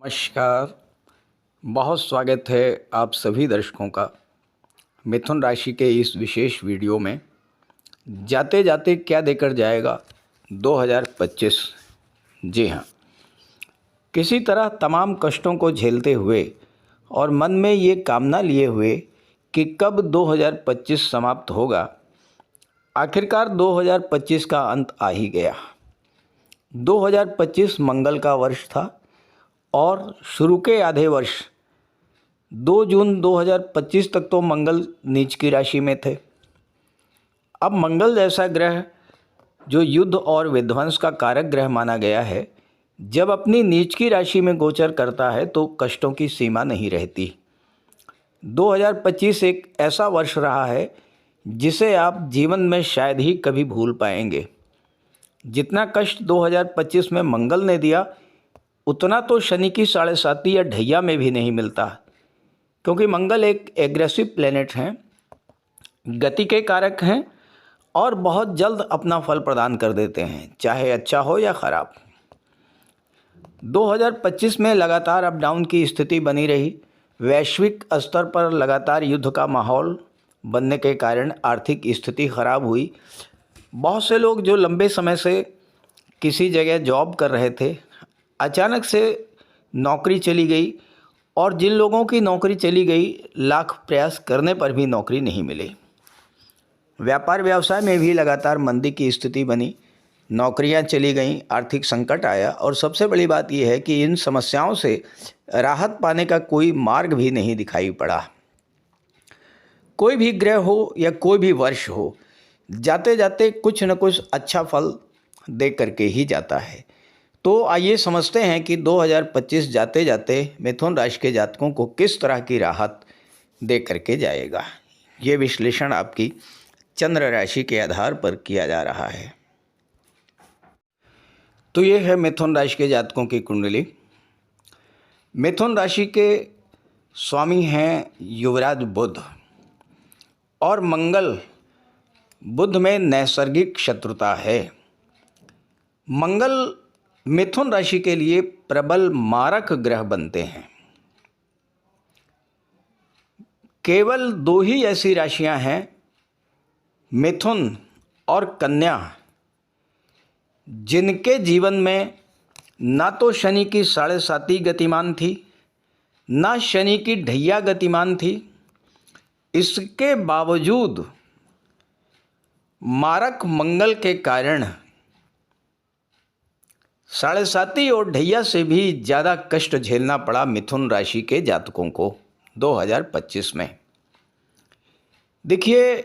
नमस्कार। बहुत स्वागत है आप सभी दर्शकों का मिथुन राशि के इस विशेष वीडियो में। जाते जाते क्या देकर जाएगा 2025। जी हाँ, किसी तरह तमाम कष्टों को झेलते हुए और मन में ये कामना लिए हुए कि कब 2025 समाप्त होगा, आखिरकार 2025 का अंत आ ही गया। 2025 मंगल का वर्ष था और शुरू के आधे वर्ष 2 जून 2025 तक तो मंगल नीच की राशि में थे। अब मंगल जैसा ग्रह जो युद्ध और विध्वंस का कारक ग्रह माना गया है, जब अपनी नीच की राशि में गोचर करता है तो कष्टों की सीमा नहीं रहती। 2025 एक ऐसा वर्ष रहा है जिसे आप जीवन में शायद ही कभी भूल पाएंगे। जितना कष्ट 2025 में मंगल ने दिया, उतना तो शनि की 7.5 या ढैया में भी नहीं मिलता, क्योंकि मंगल एक एग्रेसिव प्लेनेट हैं, गति के कारक हैं और बहुत जल्द अपना फल प्रदान कर देते हैं, चाहे अच्छा हो या ख़राब। 2025 में लगातार अप डाउन की स्थिति बनी रही। वैश्विक स्तर पर लगातार युद्ध का माहौल बनने के कारण आर्थिक स्थिति खराब हुई। बहुत से लोग जो लंबे समय से किसी जगह जॉब कर रहे थे, अचानक से नौकरी चली गई, और जिन लोगों की नौकरी चली गई, लाख प्रयास करने पर भी नौकरी नहीं मिली। व्यापार व्यवसाय में भी लगातार मंदी की स्थिति बनी, नौकरियां चली गईं, आर्थिक संकट आया, और सबसे बड़ी बात यह है कि इन समस्याओं से राहत पाने का कोई मार्ग भी नहीं दिखाई पड़ा। कोई भी ग्रह हो या कोई भी वर्ष हो, जाते जाते कुछ न कुछ अच्छा फल दे करके ही जाता है। तो आइए समझते हैं कि 2025 जाते जाते मिथुन राशि के जातकों को किस तरह की राहत दे करके जाएगा। ये विश्लेषण आपकी चंद्र राशि के आधार पर किया जा रहा है। तो ये है मिथुन राशि के जातकों की कुंडली। मिथुन राशि के स्वामी हैं युवराज बुध, और मंगल बुध में नैसर्गिक शत्रुता है। मंगल मिथुन राशि के लिए प्रबल मारक ग्रह बनते हैं। केवल 2 ही ऐसी राशियां हैं, मिथुन और कन्या, जिनके जीवन में ना तो शनि की 7.5 गतिमान थी, ना शनि की ढैया गतिमान थी। इसके बावजूद मारक मंगल के कारण 7.5 और ढैया से भी ज़्यादा कष्ट झेलना पड़ा मिथुन राशि के जातकों को 2025 में। देखिए,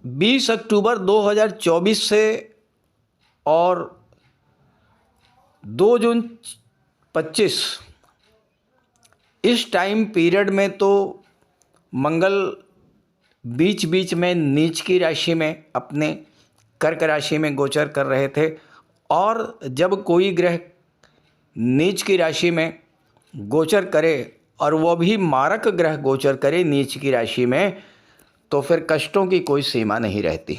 20 अक्टूबर 2024 से और 2 जून 25, इस टाइम पीरियड में तो मंगल बीच बीच में नीच की राशि में अपने कर्क राशि में गोचर कर रहे थे, और जब कोई ग्रह नीच की राशि में गोचर करे और वह भी मारक ग्रह गोचर करे नीच की राशि में, तो फिर कष्टों की कोई सीमा नहीं रहती।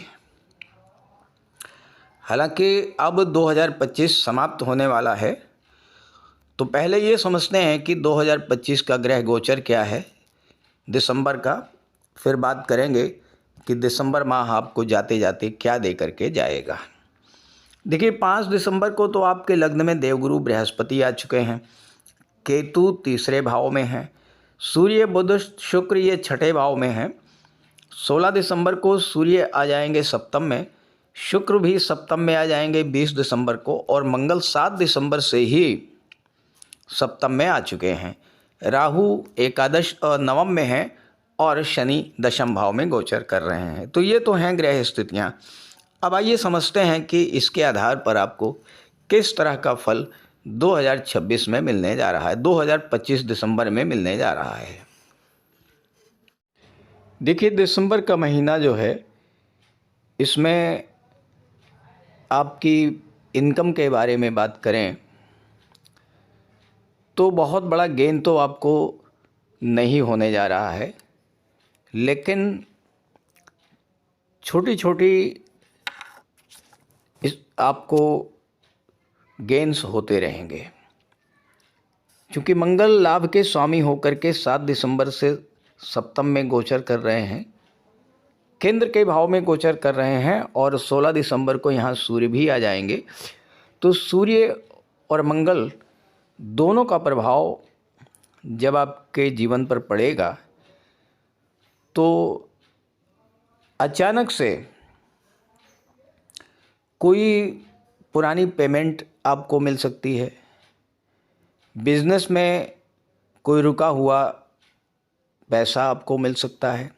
हालांकि अब 2025 समाप्त होने वाला है, तो पहले ये समझते हैं कि 2025 का ग्रह गोचर क्या है दिसंबर का। फिर बात करेंगे कि दिसंबर माह आपको जाते जाते क्या दे करके जाएगा। देखिए, 5 दिसंबर को तो आपके लग्न में देवगुरु बृहस्पति आ चुके हैं, केतु तीसरे भाव में है, सूर्य बुध शुक्र ये छठे भाव में है। 16 दिसंबर को सूर्य आ जाएंगे सप्तम में, शुक्र भी सप्तम में आ जाएंगे 20 दिसंबर को, और मंगल 7 दिसंबर से ही सप्तम में आ चुके हैं। राहु एकादश और नवम में है, और शनि दशम भाव में गोचर कर रहे हैं। तो ये तो हैं ग्रह स्थितियाँ। अब आइए समझते हैं कि इसके आधार पर आपको किस तरह का फल 2026 में मिलने जा रहा है, 2025 दिसंबर में मिलने जा रहा है। देखिए, दिसंबर का महीना जो है, इसमें आपकी इनकम के बारे में बात करें तो बहुत बड़ा गेन तो आपको नहीं होने जा रहा है, लेकिन छोटी छोटी इस आपको गेन्स होते रहेंगे। चूँकि मंगल लाभ के स्वामी होकर के 7 दिसंबर से सप्तम में गोचर कर रहे हैं, केंद्र के भाव में गोचर कर रहे हैं और 16 दिसंबर को यहाँ सूर्य भी आ जाएंगे। तो सूर्य और मंगल दोनों का प्रभाव जब आपके जीवन पर पड़ेगा तो अचानक से कोई पुरानी पेमेंट आपको मिल सकती है, बिजनेस में कोई रुका हुआ पैसा आपको मिल सकता है,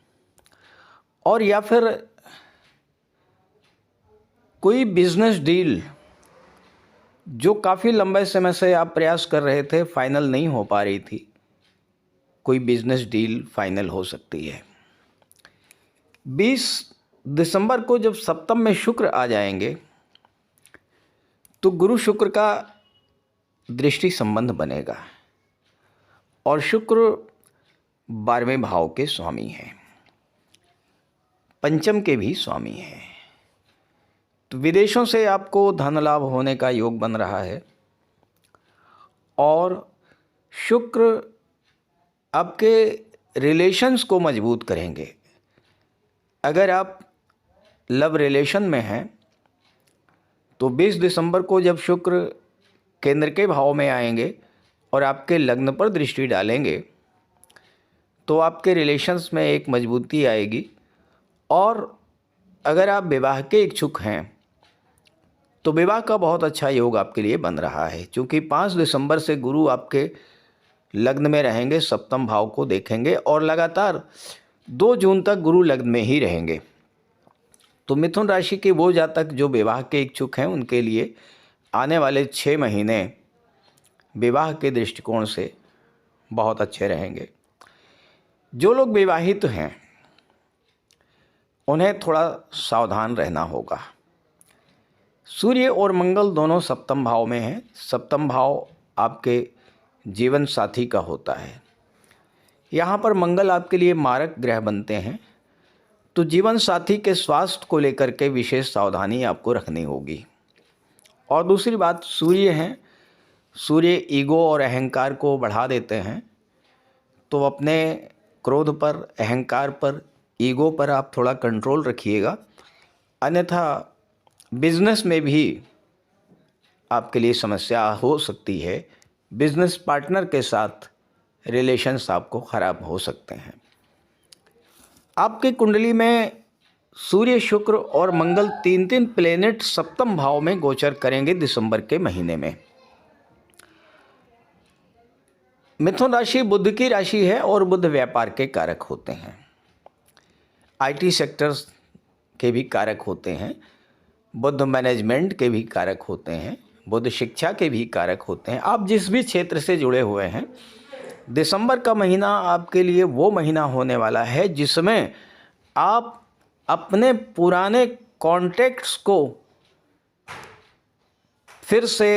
और या फिर कोई बिजनेस डील जो काफ़ी लंबे समय से आप प्रयास कर रहे थे, फाइनल नहीं हो पा रही थी, कोई बिजनेस डील फाइनल हो सकती है। 20 दिसंबर को जब सप्तम में शुक्र आ जाएंगे तो गुरु शुक्र का दृष्टि संबंध बनेगा और शुक्र 12वें भाव के स्वामी हैं, पंचम के भी स्वामी हैं। तो विदेशों से आपको धन लाभ होने का योग बन रहा है और शुक्र आपके रिलेशंस को मजबूत करेंगे। अगर आप लव रिलेशन में हैं तो 20 दिसंबर को जब शुक्र केंद्र के भाव में आएंगे और आपके लग्न पर दृष्टि डालेंगे तो आपके रिलेशंस में एक मजबूती आएगी। और अगर आप विवाह के इच्छुक हैं तो विवाह का बहुत अच्छा योग आपके लिए बन रहा है, क्योंकि 5 दिसंबर से गुरु आपके लग्न में रहेंगे, सप्तम भाव को देखेंगे और लगातार 2 जून तक गुरु लग्न में ही रहेंगे। तो मिथुन राशि के वो जातक जो विवाह के इच्छुक हैं उनके लिए आने वाले 6 महीने विवाह के दृष्टिकोण से बहुत अच्छे रहेंगे। जो लोग विवाहित हैं उन्हें थोड़ा सावधान रहना होगा। सूर्य और मंगल दोनों सप्तम भाव में हैं। सप्तम भाव आपके जीवन साथी का होता है। यहाँ पर मंगल आपके लिए मारक ग्रह बनते हैं, तो जीवन साथी के स्वास्थ्य को लेकर के विशेष सावधानी आपको रखनी होगी। और दूसरी बात, सूर्य हैं, सूर्य ईगो और अहंकार को बढ़ा देते हैं, तो अपने क्रोध पर, अहंकार पर, ईगो पर आप थोड़ा कंट्रोल रखिएगा, अन्यथा बिजनेस में भी आपके लिए समस्या हो सकती है। बिजनेस पार्टनर के साथ रिलेशंस आपको ख़राब हो सकते हैं। आपकी कुंडली में सूर्य, शुक्र और मंगल 3 प्लेनेट सप्तम भाव में गोचर करेंगे दिसंबर के महीने में। मिथुन राशि बुध की राशि है और बुध व्यापार के कारक होते हैं, आईटी सेक्टर्स के भी कारक होते हैं, बुध मैनेजमेंट के भी कारक होते हैं, बुध शिक्षा के भी कारक होते हैं। आप जिस भी क्षेत्र से जुड़े हुए हैं, दिसंबर का महीना आपके लिए वो महीना होने वाला है जिसमें आप अपने पुराने कॉन्टैक्ट्स को फिर से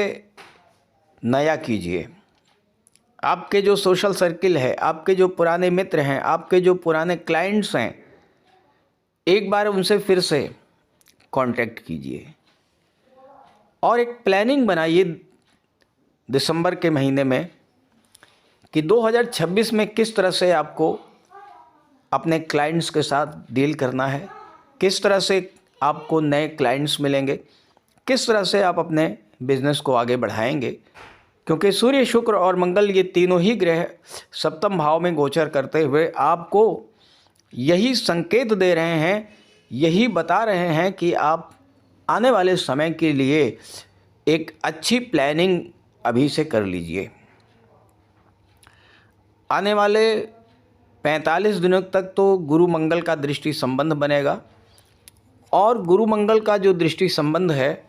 नया कीजिए। आपके जो सोशल सर्किल है, आपके जो पुराने मित्र हैं, आपके जो पुराने क्लाइंट्स हैं, एक बार उनसे फिर से कांटेक्ट कीजिए और एक प्लानिंग बनाइए दिसंबर के महीने में कि 2026 में किस तरह से आपको अपने क्लाइंट्स के साथ डील करना है, किस तरह से आपको नए क्लाइंट्स मिलेंगे, किस तरह से आप अपने बिजनेस को आगे बढ़ाएंगे। क्योंकि सूर्य, शुक्र और मंगल ये तीनों ही ग्रह सप्तम भाव में गोचर करते हुए आपको यही संकेत दे रहे हैं, यही बता रहे हैं कि आप आने वाले समय के लिए एक अच्छी प्लानिंग अभी से कर लीजिए। आने वाले 45 दिनों तक तो गुरु मंगल का दृष्टि संबंध बनेगा और गुरु मंगल का जो दृष्टि संबंध है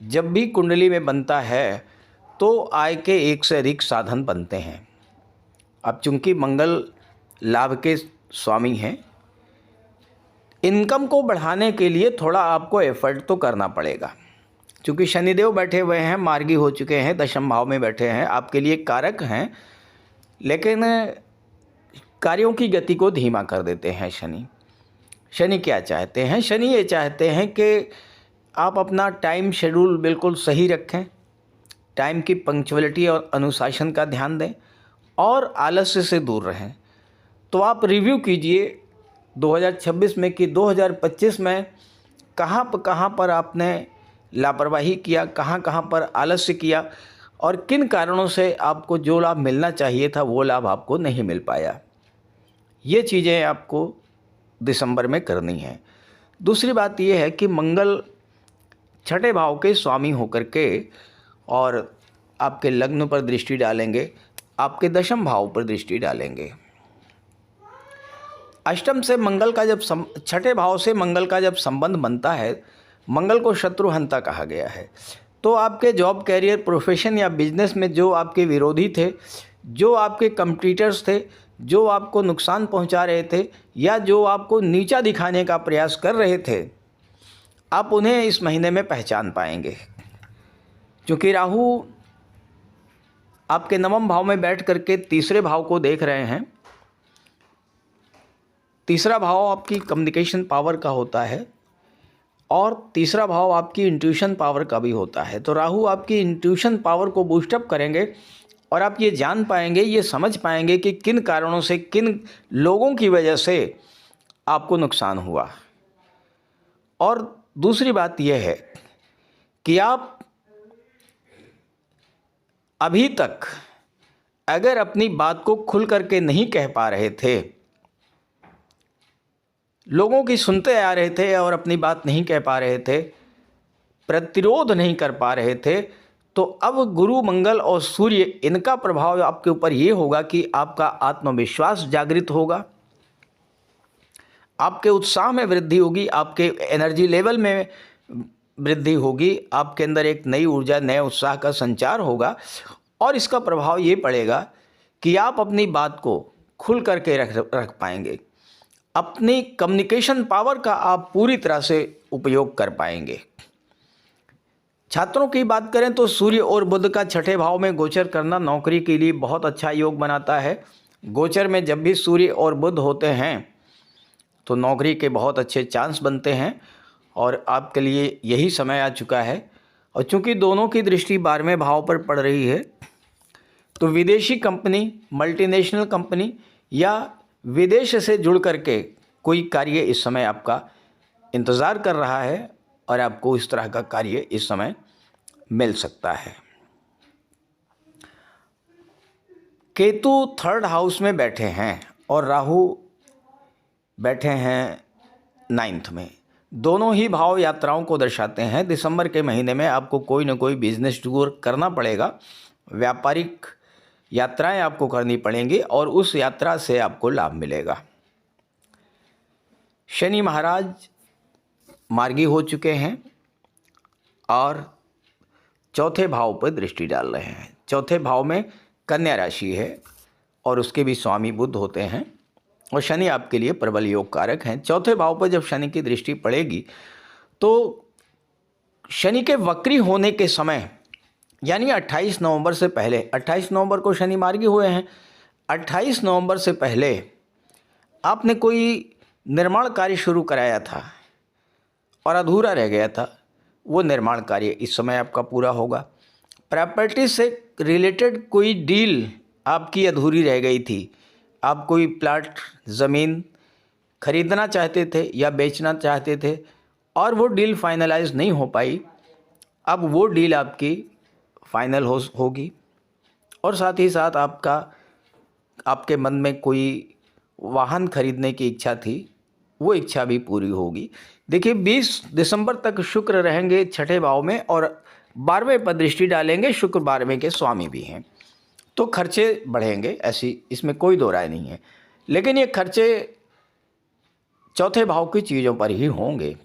जब भी कुंडली में बनता है तो आय के एक से अधिक साधन बनते हैं। अब चूंकि मंगल लाभ के स्वामी हैं, इनकम को बढ़ाने के लिए थोड़ा आपको एफर्ट तो करना पड़ेगा। चूँकि शनिदेव बैठे हुए हैं, मार्गी हो चुके हैं, दशम भाव में बैठे हैं, आपके लिए कारक हैं, लेकिन कार्यों की गति को धीमा कर देते हैं शनि। शनि क्या चाहते हैं? शनि ये चाहते हैं कि आप अपना टाइम शेड्यूल बिल्कुल सही रखें, टाइम की पंक्चुअलिटी और अनुशासन का ध्यान दें और आलस्य से दूर रहें। तो आप रिव्यू कीजिए 2026 में कि 2025 में कहाँ पर आपने लापरवाही किया, कहाँ पर आलस्य किया और किन कारणों से आपको जो लाभ मिलना चाहिए था वो लाभ आपको नहीं मिल पाया। ये चीज़ें आपको दिसंबर में करनी है। दूसरी बात यह है कि मंगल छठे भाव के स्वामी होकर के और आपके लग्न पर दृष्टि डालेंगे, आपके दशम भाव पर दृष्टि डालेंगे। अष्टम से मंगल का जब छठे भाव से मंगल का जब संबंध बनता है, मंगल को शत्रुहंता कहा गया है। तो आपके जॉब, कैरियर, प्रोफेशन या बिजनेस में जो आपके विरोधी थे, जो आपके कंपटीटर्स थे, जो आपको नुकसान पहुंचा रहे थे या जो आपको नीचा दिखाने का प्रयास कर रहे थे, आप उन्हें इस महीने में पहचान पाएंगे। क्योंकि राहु आपके नवम भाव में बैठ करके तीसरे भाव को देख रहे हैं। तीसरा भाव आपकी कम्युनिकेशन पावर का होता है और तीसरा भाव आपकी इंट्यूशन पावर का भी होता है। तो राहु आपकी इंट्यूशन पावर को बूस्टअप करेंगे और आप ये जान पाएंगे, ये समझ पाएंगे कि किन कारणों से, किन लोगों की वजह से आपको नुकसान हुआ। और दूसरी बात यह है कि आप अभी तक अगर अपनी बात को खुल करके नहीं कह पा रहे थे, लोगों की सुनते आ रहे थे और अपनी बात नहीं कह पा रहे थे, प्रतिरोध नहीं कर पा रहे थे, तो अब गुरु, मंगल और सूर्य, इनका प्रभाव आपके ऊपर ये होगा कि आपका आत्मविश्वास जागृत होगा, आपके उत्साह में वृद्धि होगी, आपके एनर्जी लेवल में वृद्धि होगी, आपके अंदर एक नई ऊर्जा, नए उत्साह का संचार होगा। और इसका प्रभाव ये पड़ेगा कि आप अपनी बात को खुल करके रख पाएंगे, अपनी कम्युनिकेशन पावर का आप पूरी तरह से उपयोग कर पाएंगे। छात्रों की बात करें तो सूर्य और बुध का छठे भाव में गोचर करना नौकरी के लिए बहुत अच्छा योग बनाता है। गोचर में जब भी सूर्य और बुध होते हैं तो नौकरी के बहुत अच्छे चांस बनते हैं और आपके लिए यही समय आ चुका है। और चूंकि दोनों की दृष्टि 12वें भाव पर पड़ रही है तो विदेशी कंपनी, मल्टीनेशनल कंपनी या विदेश से जुड़ करके कोई कार्य इस समय आपका इंतज़ार कर रहा है और आपको इस तरह का कार्य इस समय मिल सकता है। केतु 3rd हाउस में बैठे हैं और राहु बैठे हैं 9th में। दोनों ही भाव यात्राओं को दर्शाते हैं। दिसंबर के महीने में आपको कोई ना कोई बिजनेस टूर करना पड़ेगा, व्यापारिक यात्राएं आपको करनी पड़ेंगी और उस यात्रा से आपको लाभ मिलेगा। शनि महाराज मार्गी हो चुके हैं और चौथे भाव पर दृष्टि डाल रहे हैं। चौथे भाव में कन्या राशि है और उसके भी स्वामी बुध होते हैं और शनि आपके लिए प्रबल योग कारक हैं। चौथे भाव पर जब शनि की दृष्टि पड़ेगी तो शनि के वक्री होने के समय यानी 28 नवंबर से पहले, 28 नवंबर को शनि मार्गी हुए हैं, 28 नवंबर से पहले आपने कोई निर्माण कार्य शुरू कराया था और अधूरा रह गया था, वो निर्माण कार्य इस समय आपका पूरा होगा। प्रॉपर्टी से रिलेटेड कोई डील आपकी अधूरी रह गई थी, आप कोई प्लाट, ज़मीन खरीदना चाहते थे या बेचना चाहते थे और वो डील फाइनलाइज नहीं हो पाई, अब वो डील आपकी फाइनल होगी। और साथ ही साथ आपके मन में कोई वाहन खरीदने की इच्छा थी, वो इच्छा भी पूरी होगी। देखिए 20 दिसंबर तक शुक्र रहेंगे छठे भाव में और 12वें पर दृष्टि डालेंगे। शुक्र 12वें के स्वामी भी हैं, तो खर्चे बढ़ेंगे, ऐसी इसमें कोई दो राय नहीं है। लेकिन ये खर्चे चौथे भाव की चीज़ों पर ही होंगे।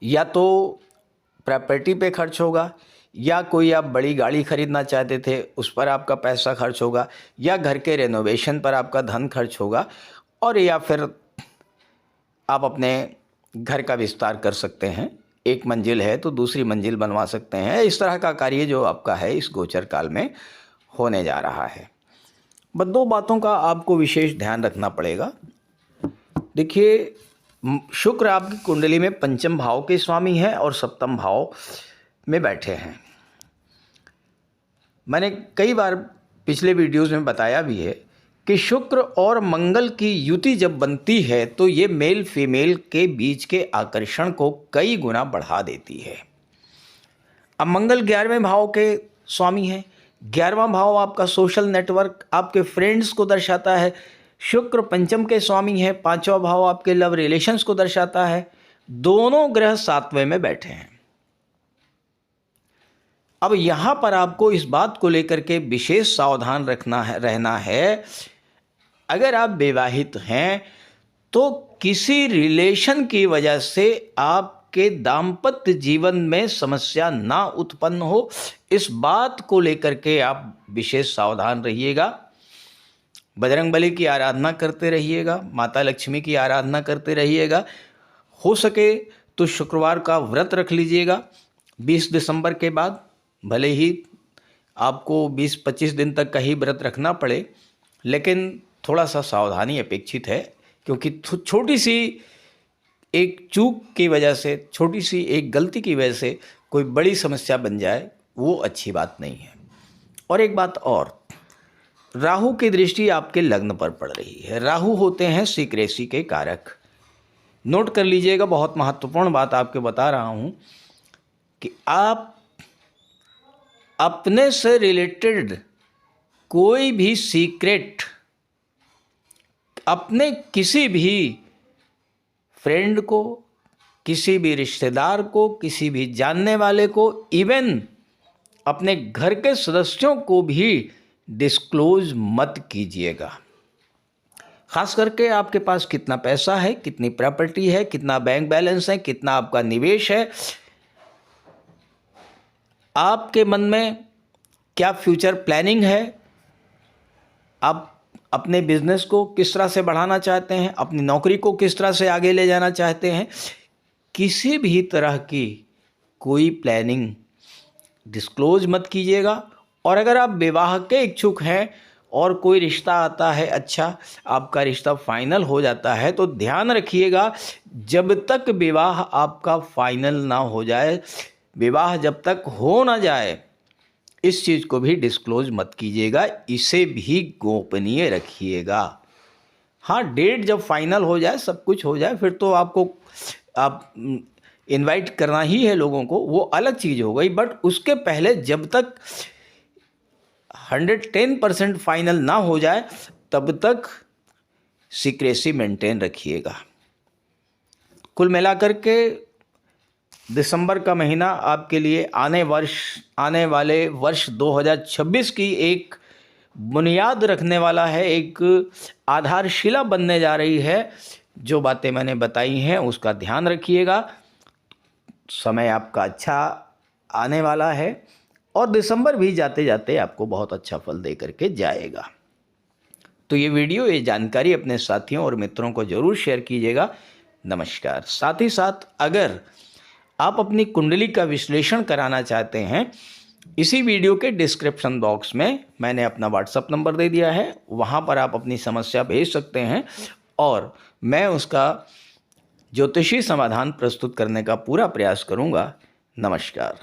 या तो प्रॉपर्टी पे खर्च होगा, या कोई आप बड़ी गाड़ी खरीदना चाहते थे उस पर आपका पैसा खर्च होगा, या घर के रेनोवेशन पर आपका धन खर्च होगा, और या फिर आप अपने घर का विस्तार कर सकते हैं। एक मंजिल है तो दूसरी मंजिल बनवा सकते हैं। इस तरह का कार्य जो आपका है इस गोचर काल में होने जा रहा है। बस दो बातों का आपको विशेष ध्यान रखना पड़ेगा। देखिए शुक्र आपकी कुंडली में पंचम भाव के स्वामी हैं और सप्तम भाव में बैठे हैं। मैंने कई बार पिछले वीडियोज़ में बताया भी है कि शुक्र और मंगल की युति जब बनती है तो ये मेल फीमेल के बीच के आकर्षण को कई गुना बढ़ा देती है। अब मंगल 11वें भाव के स्वामी हैं। 11वां भाव आपका सोशल नेटवर्क, आपके फ्रेंड्स को दर्शाता है। शुक्र पंचम के स्वामी है। 5वां भाव आपके लव रिलेशंस को दर्शाता है। दोनों ग्रह 7वें में बैठे हैं। अब यहाँ पर आपको इस बात को लेकर के विशेष सावधान रहना है। अगर आप विवाहित हैं तो किसी रिलेशन की वजह से आपके दाम्पत्य जीवन में समस्या ना उत्पन्न हो, इस बात को लेकर के आप विशेष सावधान रहिएगा। बजरंगबली की आराधना करते रहिएगा, माता लक्ष्मी की आराधना करते रहिएगा। हो सके तो शुक्रवार का व्रत रख लीजिएगा 20 दिसंबर के बाद। भले ही आपको 20-25 दिन तक का ही व्रत रखना पड़े, लेकिन थोड़ा सा सावधानी अपेक्षित है, क्योंकि छोटी सी एक चूक की वजह से, छोटी सी एक गलती की वजह से कोई बड़ी समस्या बन जाए, वो अच्छी बात नहीं है। और एक बात और, राहु की दृष्टि आपके लग्न पर पड़ रही है। राहु होते हैं सीक्रेसी के कारक। नोट कर लीजिएगा, बहुत महत्वपूर्ण बात आपके बता रहा हूँ कि आप अपने से रिलेटेड कोई भी सीक्रेट अपने किसी भी फ्रेंड को, किसी भी रिश्तेदार को, किसी भी जानने वाले को, इवन अपने घर के सदस्यों को भी डिस्क्लोज मत कीजिएगा। खास करके आपके पास कितना पैसा है, कितनी प्रॉपर्टी है, कितना बैंक बैलेंस है, कितना आपका निवेश है, आपके मन में क्या फ्यूचर प्लानिंग है, आप अपने बिजनेस को किस तरह से बढ़ाना चाहते हैं, अपनी नौकरी को किस तरह से आगे ले जाना चाहते हैं, किसी भी तरह की कोई प्लानिंग डिस्क्लोज मत कीजिएगा। और अगर आप विवाह के इच्छुक हैं और कोई रिश्ता आता है, अच्छा आपका रिश्ता फाइनल हो जाता है, तो ध्यान रखिएगा जब तक विवाह आपका फाइनल ना हो जाए, विवाह जब तक हो ना जाए, इस चीज़ को भी डिस्क्लोज मत कीजिएगा, इसे भी गोपनीय रखिएगा। हाँ, डेट जब फाइनल हो जाए, सब कुछ हो जाए, फिर तो आप इनवाइट करना ही है लोगों को, वो अलग चीज़ हो गई। बट उसके पहले जब तक 110% फाइनल ना हो जाए, तब तक सीक्रेसी मेंटेन रखिएगा। कुल मिलाकर के दिसंबर का महीना आपके लिए आने वाले वर्ष 2026 की एक बुनियाद रखने वाला है, एक आधारशिला बनने जा रही है। जो बातें मैंने बताई हैं उसका ध्यान रखिएगा। समय आपका अच्छा आने वाला है और दिसंबर भी जाते जाते आपको बहुत अच्छा फल दे करके जाएगा। तो ये वीडियो, ये जानकारी अपने साथियों और मित्रों को ज़रूर शेयर कीजिएगा। नमस्कार। साथ ही साथ अगर आप अपनी कुंडली का विश्लेषण कराना चाहते हैं, इसी वीडियो के डिस्क्रिप्शन बॉक्स में मैंने अपना व्हाट्सएप नंबर दे दिया है, वहाँ पर आप अपनी समस्या भेज सकते हैं और मैं उसका ज्योतिषी समाधान प्रस्तुत करने का पूरा प्रयास करूँगा। नमस्कार।